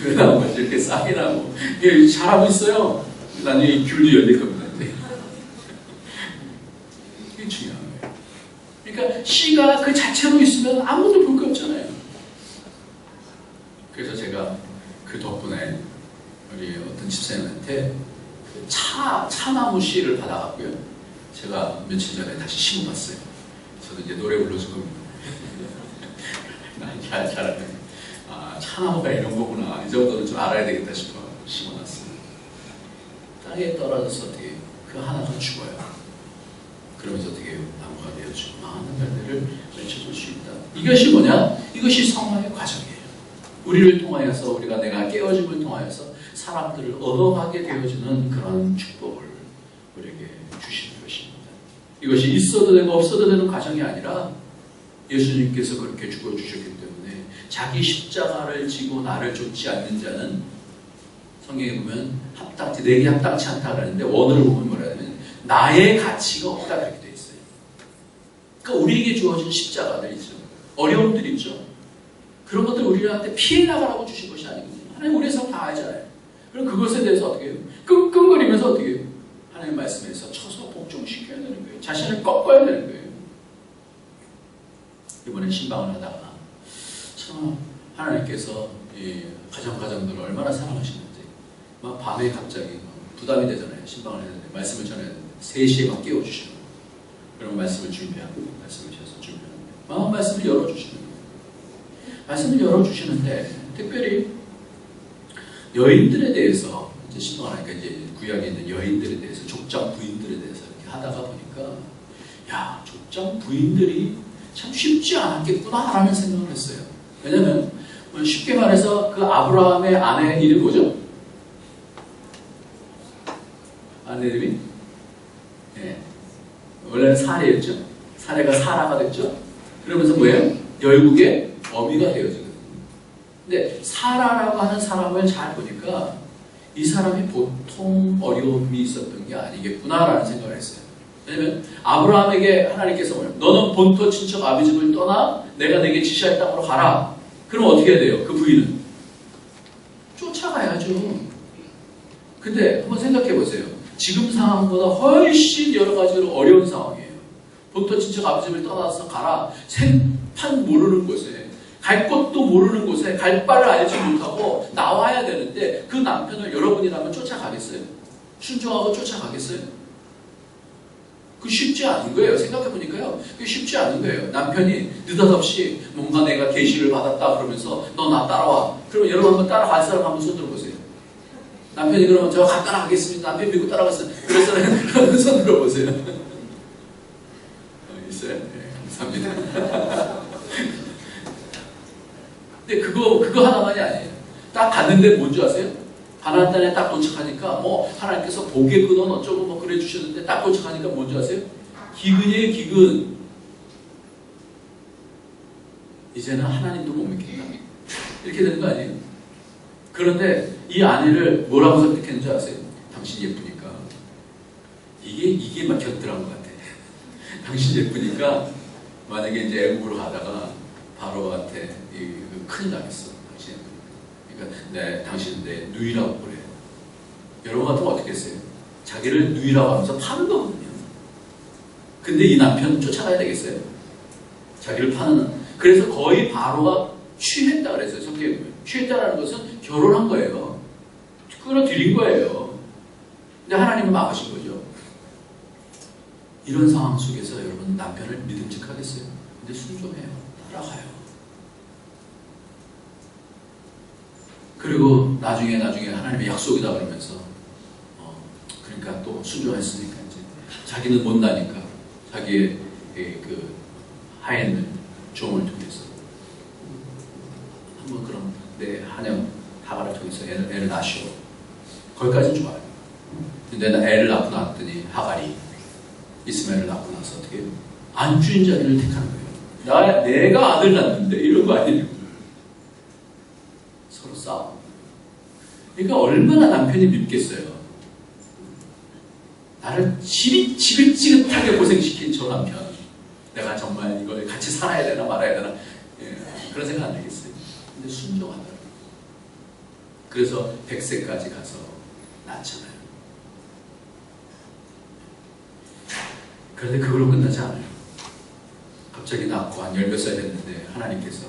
왜 나온 건지 이렇게 싹이 나고 이게 잘하고 있어요. 나중에 귤도 열릴 겁니다. 이게 중요한 거예요. 그러니까 씨가 그 자체로 있으면 아무도 볼 게 없잖아요. 그래서 제가 그 덕분에 우리 어떤 집사님한테 차나무 씨를 받아갔고요. 제가 며칠 전에 다시 심어봤어요. 저도 이제 노래 불러줄 겁니다. 난 잘하네. 차나무가 이런 거구나. 이 정도는 좀 알아야 되겠다 싶어 심어놨어요. 땅에 떨어져서 어떻게 그 하나가 죽어요. 그러면서 어떻게 나무가 되어주고 많은 열매를 맺혀줄 수 있다. 이것이 뭐냐? 이것이 성화의 과정이에요. 우리를 통하여서 우리가 내가 깨어짐을 통하여서 사람들을 얻어가게 되어지는 그런 축복을 우리에게 주시는 것입니다. 이것이 있어도 되고 없어도 되는 과정이 아니라 예수님께서 그렇게 죽어주셨기 때문에 자기 십자가를 지고 나를 쫓지 않는 자는 성경에 보면 합당치, 내게 합당치 않다 그러는데 원어를 보면 뭐라 하냐면 나의 가치가 없다 그렇게 돼 있어요. 그러니까 우리에게 주어진 십자가들 있죠. 어려움들 있죠. 그런 것들 우리한테 피해 나가라고 주신 것이 아니거든요. 하나님 우리의 삶 다 알잖아요. 그럼 그것에 대해서 어떻게 해요? 끙끙거리면서 어떻게 해요? 하나님 말씀에서 쳐서 복종시켜야 되는 거예요. 자신을 꺾어야 되는 거예요. 이번에 신방을 하다가 참 하나님께서 이 가정들을 얼마나 사랑하시는지 막 밤에 갑자기 부담이 되잖아요. 신방을 해야 되는데 말씀을 전해야 되는데 3시에 막 깨워주시는 거예요. 그러면 말씀을 준비하고 말씀을 주셔서 준비하는데 막 말씀을 열어주시는 거예요. 말씀을 열어주시는데 특별히 여인들에 대해서 이제 신방을 하니까 이제 구약에 있는 여인들에 대해서 족장 부인들에 대해서 이렇게 하다가 보니까 야 족장 부인들이 참 쉽지 않았겠구나라는 생각을 했어요. 왜냐하면 쉽게 말해서 그 아브라함의 아내 이름이 뭐죠? 아내 이름이? 네. 원래는 사례였죠. 사례가 사라가 됐죠. 그러면서 뭐예요? 열국의 어미가 되어지거든요. 근데 사라라고 하는 사람을 잘 보니까 이 사람이 보통 어려움이 있었던 게 아니겠구나라는 생각을 했어요. 왜냐면 아브라함에게 하나님께서 뭐예요? 너는 본토 친척 아비 집을 떠나 내가 내게 지시할 땅으로 가라. 그럼 어떻게 해야 돼요? 그 부인은 쫓아가야죠. 근데 한번 생각해 보세요. 지금 상황보다 훨씬 여러 가지로 어려운 상황이에요. 본토 친척 아비 집을 떠나서 가라. 생판 모르는 곳에 갈 곳도 모르는 곳에 갈 바를 알지 못하고 나와야 되는데 그 남편을 여러분이라면 쫓아가겠어요? 순종하고 쫓아가겠어요? 그 쉽지 않은 거예요. 생각해보니까요. 그게 쉽지 않은 거예요. 남편이 느닷없이 뭔가 내가 계시를 받았다 그러면서 너 나 따라와. 그러면 여러분 한번 따라갈 사람 한번 손 들어보세요. 남편이 그러면 저 따라가겠습니다. 남편 믿고 따라갔어요. 그래서 손 들어보세요. 있어요? 네, 감사합니다. 근데 그거 하나만이 아니에요. 딱 갔는데 뭔지 아세요? 가나안 땅에 딱 도착하니까 뭐 하나님께서 복의 근원 어쩌고 뭐 그래 주셨는데 딱 도착하니까 뭔지 아세요? 기근이에요, 기근. 이제는 하나님도 못 믿겠다. 이렇게 되는 거 아니에요? 그런데 이 아내를 뭐라고 선택했는지 아세요? 당신 예쁘니까. 이게 막 곁들한 것 같아. 당신 예쁘니까 만약에 이제 애국으로 가다가 바로한테 큰일 나겠어. 당신 그러니까 당신은 내 누이라고 그래. 여러분 같으면 어떻게 했어요? 자기를 누이라고 하면서 파는 거거든요. 근데 이 남편은 쫓아가야 되겠어요? 자기를 파는. 그래서 거의 바로가 취했다 그랬어요. 성경에 보면. 취했다라는 것은 결혼한 거예요. 끌어들인 거예요. 근데 하나님은 막으신 거죠. 이런 상황 속에서 여러분 남편을 믿음직하겠어요? 근데 순종해요. 따라가요. 그리고 나중에 하나님의 약속이다 그러면서 그러니까 또 순종했으니까 이제 자기는 못나니까 자기의 그 하인을 종을 통해서 한번 그럼 내 한영 하가를 통해서 애를 낳으시오. 거기까지는 좋아요. 근데 나 애를 낳고 났더니 하갈이 이스마엘을 낳고 나서 어떻게 해요? 안주인 자리를 택하는 거예요. 내가 아들 낳는데 이런 거 아니에요. 서로 싸워. 그러니까 얼마나 남편이 밉겠어요. 나를 지긋지긋하게 고생시킨 저 남편. 내가 정말 이걸 같이 살아야 되나 말아야 되나 그런 생각 안 들겠어요. 근데 순종하더라고요. 그래서 100세까지 가서 낳잖아요. 그런데 그걸로 끝나지 않아요. 갑자기 낳고 한 10몇 살 됐는데 하나님께서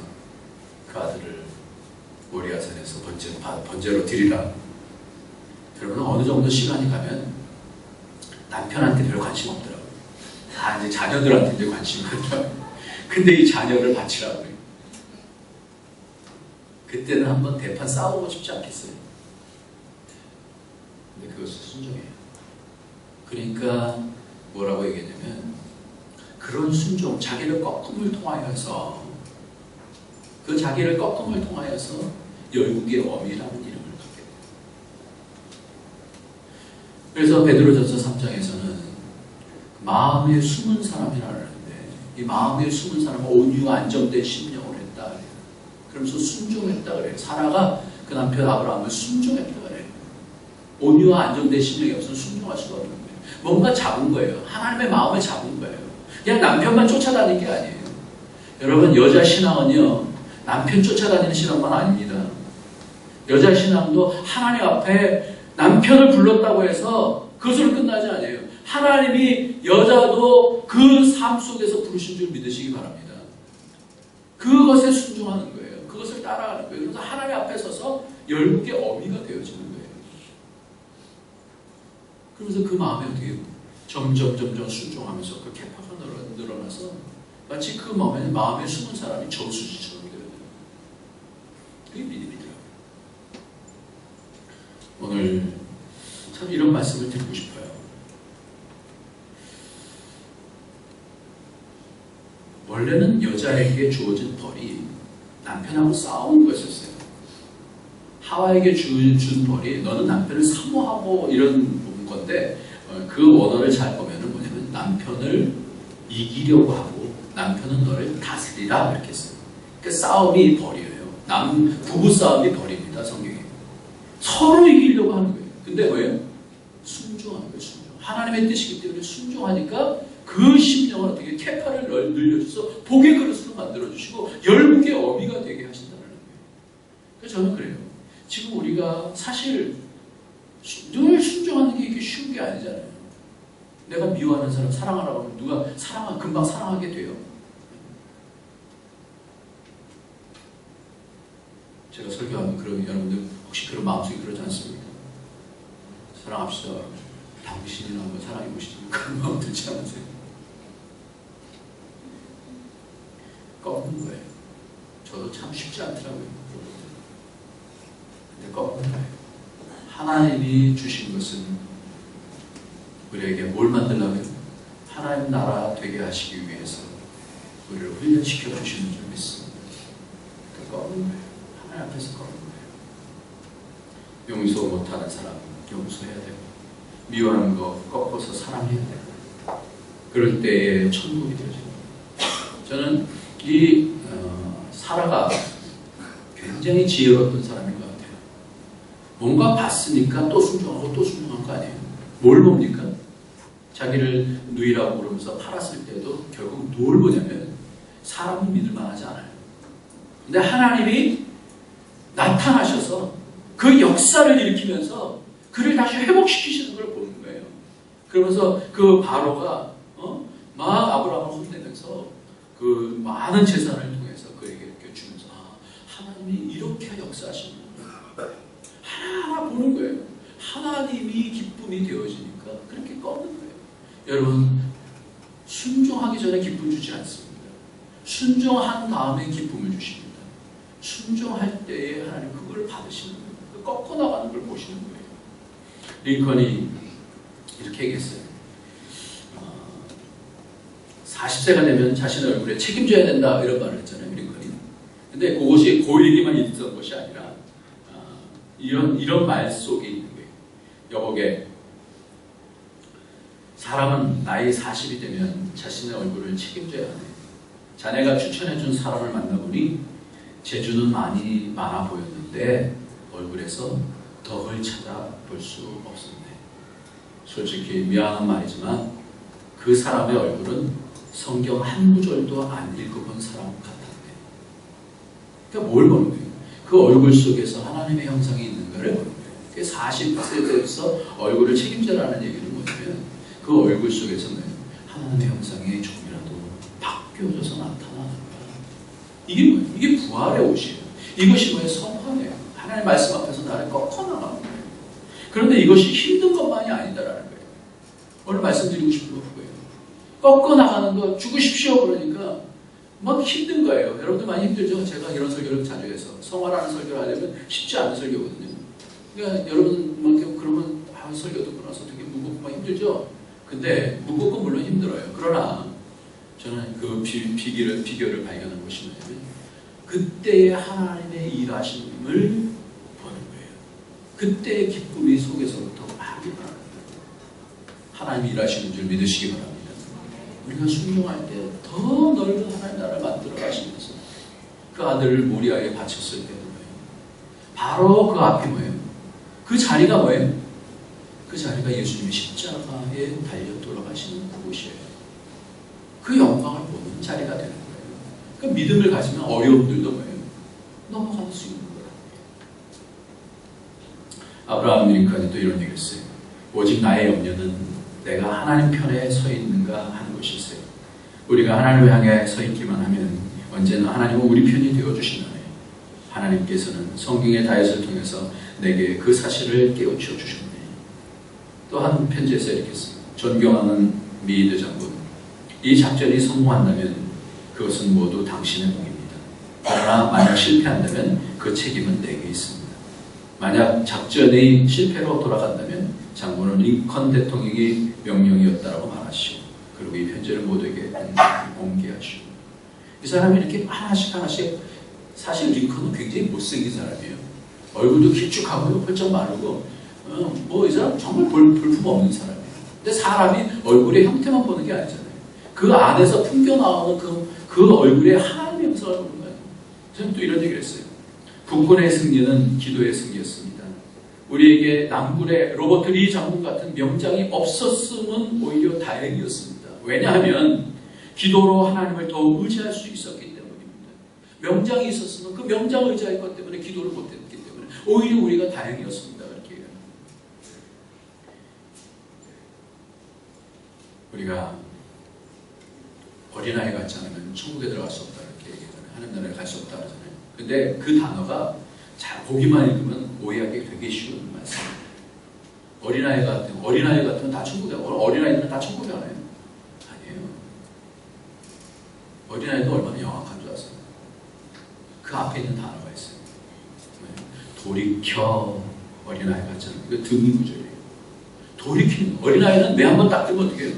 그 아들을 모리아산에서 번제로 드리라. 여러분 어느 정도 시간이 가면 남편한테 별 관심 없더라고요. 다 이제 자녀들한테 이제 관심이 많더라고요. 근데 이 자녀를 바치라고 해요. 그때는 한번 대판 싸워보고 싶지 않겠어요? 근데 그것을 순종해요. 그러니까 뭐라고 얘기했냐면 그런 순종, 자기를 꺾음을 통하여서 그 자기를 꺾음을 통하여서 열국의 어미라는 이름을 갖게 돼요. 그래서 베드로전서 3장에서는 마음에 숨은 사람이라고 하는데 이 마음에 숨은 사람은 온유 안정된 심령을 했다 그래요. 그러면서 순종했다 그래요. 사라가 그 남편 아브라함을 순종했다 그래요. 온유와 안정된 심령이 없으면 순종할 수가 없는 거예요. 뭔가 잡은 거예요. 하나님의 마음을 잡은 거예요. 그냥 남편만 쫓아다니는 게 아니에요. 여러분, 여자 신앙은요, 남편 쫓아다니는 신앙만 아닙니다. 여자 신앙도 하나님 앞에 남편을 불렀다고 해서 그것으로 끝나지 않아요. 하나님이 여자도 그 삶 속에서 부르신 줄 믿으시기 바랍니다. 그것에 순종하는 거예요. 그것을 따라가는 거예요. 그래서 하나님 앞에 서서 열국의 어미가 되어지는 거예요. 그러면서 그 마음이 어떻게 점점 순종하면서 그 캐파가 늘어나서 마치 그 마음에 숨은 사람이 저수지처럼 되어요. 그게 믿음이더라고요. 오늘 참 이런 말씀을 드리고 싶어요. 원래는 여자에게 주어진 벌이 남편하고 싸우는 거였었어요. 하와에게 준 벌이 너는 남편을 사모하고 이런 건데, 그 원어를 잘 보면은 뭐냐면 남편을 이기려고 하고 남편은 너를 다스리라 이렇게 했어요. 그 싸움이 벌이에요. 부부 싸움이 벌입니다. 성경에. 서로 이기려고 하는 거예요. 근데 왜요? 순종하는 거예요. 순종. 하나님의 뜻이기 때문에 순종하니까 그 심령을 어떻게 캐파를 늘려줘서 복의 그릇으로 만들어주시고 열국의 어미가 되게 하신다는 거예요. 그래서 저는 그래요. 지금 우리가 사실 늘 순종하는 게 이게 쉬운 게 아니잖아요. 내가 미워하는 사람 사랑하라고 하면 누가 금방 사랑하게 돼요. 제가 설교하면 그러면 여러분들 혹시 그런 마음속에 그러지 않습니까? 사랑합시다. 당신이나 한번 사랑해 보시지만 그런 마음 들지 않으세요? 꺾는 거예요. 저도 참 쉽지 않더라고요. 근데 꺾는 거예요. 하나님이 주신 것은 우리에게 뭘 만들려면 하나님 나라 되게 하시기 위해서 우리를 훈련시켜 주시는 줄 믿습니다. 그러니까 꺾는 거예요. 하나님 앞에서 꺾는 거예요. 용서 못하는 사람 용서해야 되고, 미워하는 거 꺾어서 사랑해야 되고, 그럴 때에 천국이 되어집니다. 저는 이 사라가 굉장히 지혜로웠던 사람인 것 같아요. 뭔가 봤으니까 또 순종하고 또 순종한 거 아니에요. 뭘 봅니까? 자기를 누이라고 그러면서 팔았을 때도 결국 뭘 보냐면 사람을 믿을 만하지 않아요. 근데 하나님이 나타나셔서 그 역사를 일으키면서 그를 다시 회복시키시는 걸 보는 거예요. 그러면서 그 바로가 막 아브라함을 혼내면서 그 많은 재산을 통해서 그에게 이렇게 주면서 하나님이 이렇게 역사하시는 거예요. 하나하나 보는 거예요. 하나님이 기쁨이 되어지니까 그렇게 꺾는 거예요. 여러분, 순종하기 전에 기쁨 주지 않습니다. 순종한 다음에 기쁨을 주십니다. 순종할 때에 하나님 그걸 받으시는 거예요. 그 꺾어 나가는 걸 보시는 거예요. 링컨이 이렇게 얘기했어요. 40세가 되면 자신의 얼굴에 책임져야 된다 이런 말을 했잖아요. 링컨이. 근데 그것이 그 얘기만 있던 것이 아니라 이런 말 속에 있는 거예요. 여보게, 사람은 나이 40이 되면 자신의 얼굴을 책임져야 하네. 자네가 추천해준 사람을 만나보니 재주는 많아 보였는데 얼굴에서 덕을 찾아볼 수 없었네. 솔직히 미안한 말이지만 그 사람의 얼굴은 성경 한 구절도 안 읽어본 사람 같았네. 그러니까 뭘 보는 거예요? 그 얼굴 속에서 하나님의 형상이 있는 거를 보는 거예요. 40세 돼서 얼굴을 책임져라는 얘기는 뭐냐면 그 얼굴 속에서는 하나님의 형상이 조금이라도 바뀌어져서 나타나는 거야. 이게 뭐예요? 이게 부활의 옷이에요. 이것이 뭐예요? 성화예요. 하나님의 말씀 앞에서 나를 꺾어 나가는 거예요. 그런데 이것이 힘든 것만이 아니다라는 거예요. 오늘 말씀드리고 싶은 건 그거예요. 꺾어 나가는 거 죽으십시오 그러니까 막 힘든 거예요. 여러분들 많이 힘들죠? 제가 이런 설교를 자주 해서 성화라는 설교를 하려면 쉽지 않은 설교거든요. 그러니까 여러분 그러면 설교 듣고 나서 되게 무겁고 막 힘들죠? 근데 무겁고 물론 힘들어요. 그러나 저는 그 비결을 발견한 것이 뭐냐면 그때의 하나님의 일하심을 보는 거예요. 그때의 기쁨이 속에서부터 많이 일어나는 거예요. 하나님이 일하시는 줄 믿으시기 바랍니다. 우리가 순종할 때 더 넓은 하나님 나라를 만들어 가시면서 그 아들을 모리아에 바쳤을 때는 뭐예요? 바로 그 앞이 뭐예요? 그 자리가 뭐예요? 자리가 예수님의 십자가에 달려 돌아가시는 그곳이에요. 그 영광을 보는 자리가 되는 거예요. 그 믿음을 가지면 어려움들도 뭐예요? 넘어갈 수 있는 거예요. 아브라함 링컨이 또 이런 얘기를 했어요. 오직 나의 염려는 내가 하나님 편에 서 있는가 하는 것이세요. 우리가 하나님을 향해 서 있기만 하면 언제나 하나님은 우리 편이 되어주신다네. 하나님께서는 성경의 다윗을 통해서 내게 그 사실을 깨우쳐 주셨네. 또 한 편지에서 이렇게 했습니다. 존경하는 미드 장군, 이 작전이 성공한다면 그것은 모두 당신의 복입니다. 그러나 만약 실패한다면 그 책임은 내게 있습니다. 만약 작전이 실패로 돌아간다면 장군은 링컨 대통령의 명령이었다라고 말하시오. 그리고 이 편지를 모두에게 공개하시오. 이 사람이 이렇게 하나씩 사실 링컨은 굉장히 못생긴 사람이에요. 얼굴도 길쭉하고요, 펄쩍 마르고 이 사람 정말 볼품 없는 사람이에요. 근데 사람이 얼굴의 형태만 보는 게 아니잖아요. 그 안에서 풍겨나오는 그 얼굴에 하나님의 영성을 보는 거예요. 저는 또 이런 얘기를 했어요. 북군의 승리는 기도의 승리였습니다. 우리에게 남군의 로버트 리 장군 같은 명장이 없었으면 오히려 다행이었습니다. 왜냐하면 기도로 하나님을 더 의지할 수 있었기 때문입니다. 명장이 있었으면 그 명장을 의지할 것 때문에 기도를 못했기 때문에 오히려 우리가 다행이었습니다. 이렇게 얘기해요. 우리가 어린아이 같지 않으면 천국에 들어갈 수 없다 이렇게 얘기하잖아요. 하늘나라에 갈 수 없다 그러잖아요. 근데 그 단어가 잘 보기만 읽으면 오해하기 되게 쉬운 말씀이에요. 어린아이 같으면 다 천국에 가요. 어린아이들은 다 천국에 가요. 아니에요. 어린아이도 얼마나 영악한 줄 아세요? 그 앞에 있는 단어가 있어요. 돌이켜. 어린아이 같잖아요. 이거 등구절이에요. 돌이키는 거. 어린아이는 매 한 번 딱 뜨면 어떻게 해요?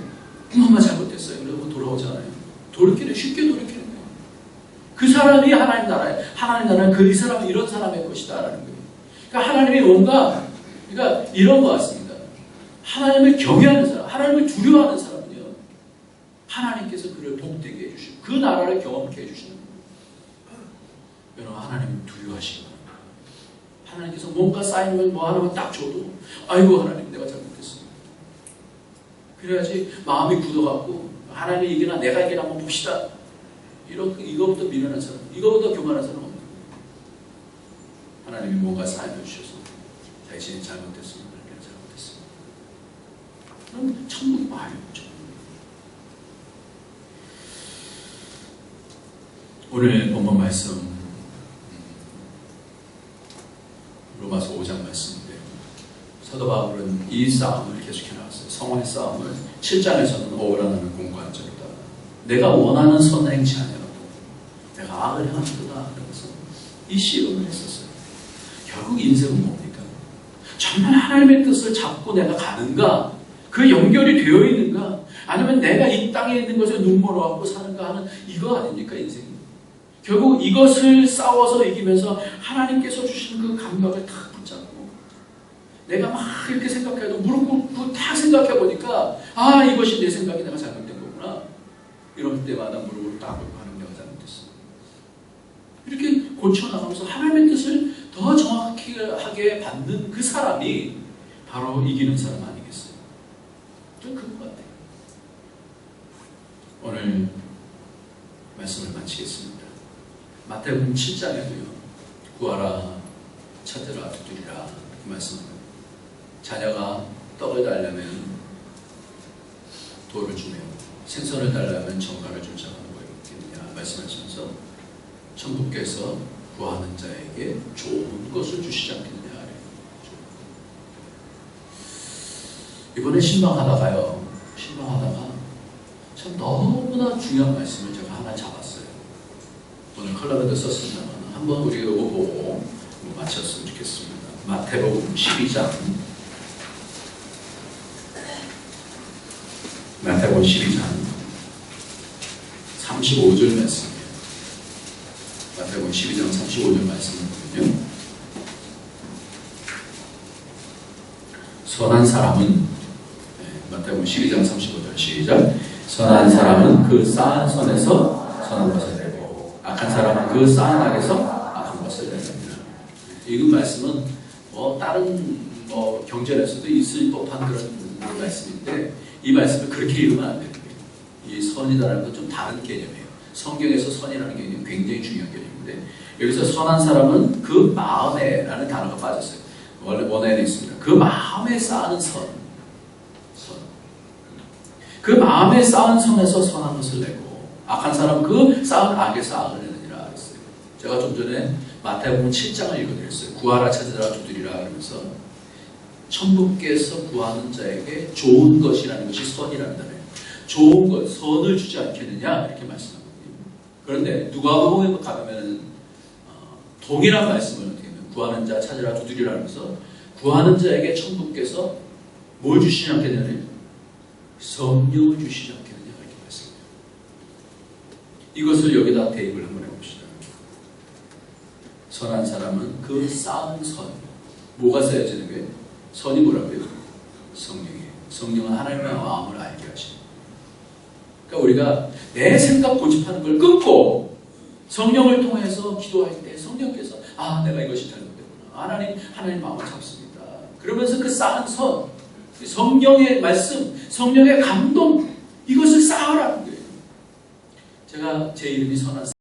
엄마 잘못했어요. 그러면 돌아오잖아요. 돌이키는, 쉽게 돌이키는 거예요. 그 사람이 하나님 나라에, 하나님 나라는 그 이 사람은 이런 사람의 것이다라는 거예요. 그러니까 하나님이 뭔가, 그러니까 이런 것 같습니다. 하나님을 경외하는 사람, 하나님을 두려워하는 사람은요, 하나님께서 그를 복되게 해주시고 그 나라를 경험케 해주시는 거예요. 여러분, 하나님을 두려워하시기 바랍니다. 하나님께서 뭔가 쌓이면 뭐 하나만 딱 줘도 아이고 하나님 내가 잘못했어. 그래야지 마음이 굳어갖고 하나님이 이기나 내가 이기나 한번 봅시다. 이거부터 미련한 사람, 이거보다 교만한 사람 없는 거예요. 하나님이 뭔가 쌓여 주셔서 자신이 잘못했으면 하나님이 잘못했습니다. 그럼 천국이 와요. 오늘 본문 말씀 로마서 5장 말씀인데 사도 바울은 이 싸움을 계속해 나왔어요. 성화의 싸움을 7장에서는 오라나는 공고한 적이다. 내가 원하는 선을 행치 아니하고 내가 악을 행하는구나 그러면서 이 씨름을 했었어요. 결국 인생은 뭡니까? 정말 하나님의 뜻을 잡고 내가 가는가? 그 연결이 되어 있는가? 아니면 내가 이 땅에 있는 것에 눈멀어갖고 사는가 하는 이거 아닙니까 인생이? 결국 이것을 싸워서 이기면서 하나님께서 주신 그 감각을 탁 붙잡고 내가 막 이렇게 생각해도 무릎 꿇고 딱 생각해보니까 아 이것이 내 생각이 내가 잘못된 거구나. 이럴 때마다 무릎을 딱 꿇고 하는 내가 잘못했어. 이렇게 고쳐나가면서 하나님의 뜻을 더 정확하게 받는 그 사람이 바로 이기는 사람 아니겠어요? 좀 그런 것 같아요. 오늘 말씀을 마치겠습니다. 마태복음 7장에도요. 구하라, 찾으라, 두드리라 그 말씀입니다. 자녀가 떡을 달라면 돌을 주며 생선을 달라면 정갈을 줄 자가 누가 있겠느냐 말씀하시면서 천국께서 구하는 자에게 좋은 것을 주시지 않겠느냐. 이번에 신방하다가 참 너무나 중요한 말씀을 제가 하나 잡았어요. 오늘 컬러에도 썼습니다만 한번 우리가 이거 보고 마쳤으면 좋겠습니다. 마태복음 12장 마태복음 12장 35절 말씀이에요. 마태복음 12장 35절 말씀은요. 선한 사람은 마태복음 12장 35절 시작. 선한 사람은 그 쌓은 선에서 선한 것을 내고 악한 사람은 그 쌓은 악에서 악한 것을 내립니다. 이 말씀은 다른 경전에서도 있을 법한 그런 말씀인데 이 말씀을 그렇게 읽으면 안 되는 거예요. 이 선이라는 건 좀 다른 개념이에요. 성경에서 선이라는 개념이 굉장히 중요한 개념인데 여기서 선한 사람은 그 마음에라는 단어가 빠졌어요. 원어에는 있습니다. 그 마음에 쌓는 선. 그 마음에 쌓은 선에서 선한 것을 내고 악한 사람은 그 쌓은 악에서 악을 내느니라 했어요. 제가 좀 전에 마태복음 7장을 읽어드렸어요. 구하라 찾으라 두드리라 그러면서 천부께서 구하는 자에게 좋은 것이라는 것이 선이라는 단어예요. 좋은 것, 선을 주지 않겠느냐 이렇게 말씀합니다. 그런데 누가복음에 가면 동일한 말씀을 어떻게 하면 구하는 자 찾으라 두드리라 하면서 구하는 자에게 천부께서 뭘 주시지 않겠느냐? 성령을 주시지 않겠느냐 이렇게 말씀합니다. 이것을 여기다 대입을 한번 해봅시다. 선한 사람은 그 쌓은 선, 뭐가 쌓여지는 거예요? 선이 뭐라고요? 성령이에요. 성령은 하나님의 마음을 알게 하시는. 그러니까 우리가 내 생각 고집하는 걸 끊고 성령을 통해서 기도할 때 성령께서 내가 이것이 잘못됐구나. 하나님 마음을 잡습니다. 그러면서 그 쌓은 선, 성령의 말씀, 성령의 감동 이것을 쌓으라는 거예요. 제가 제 이름이 선한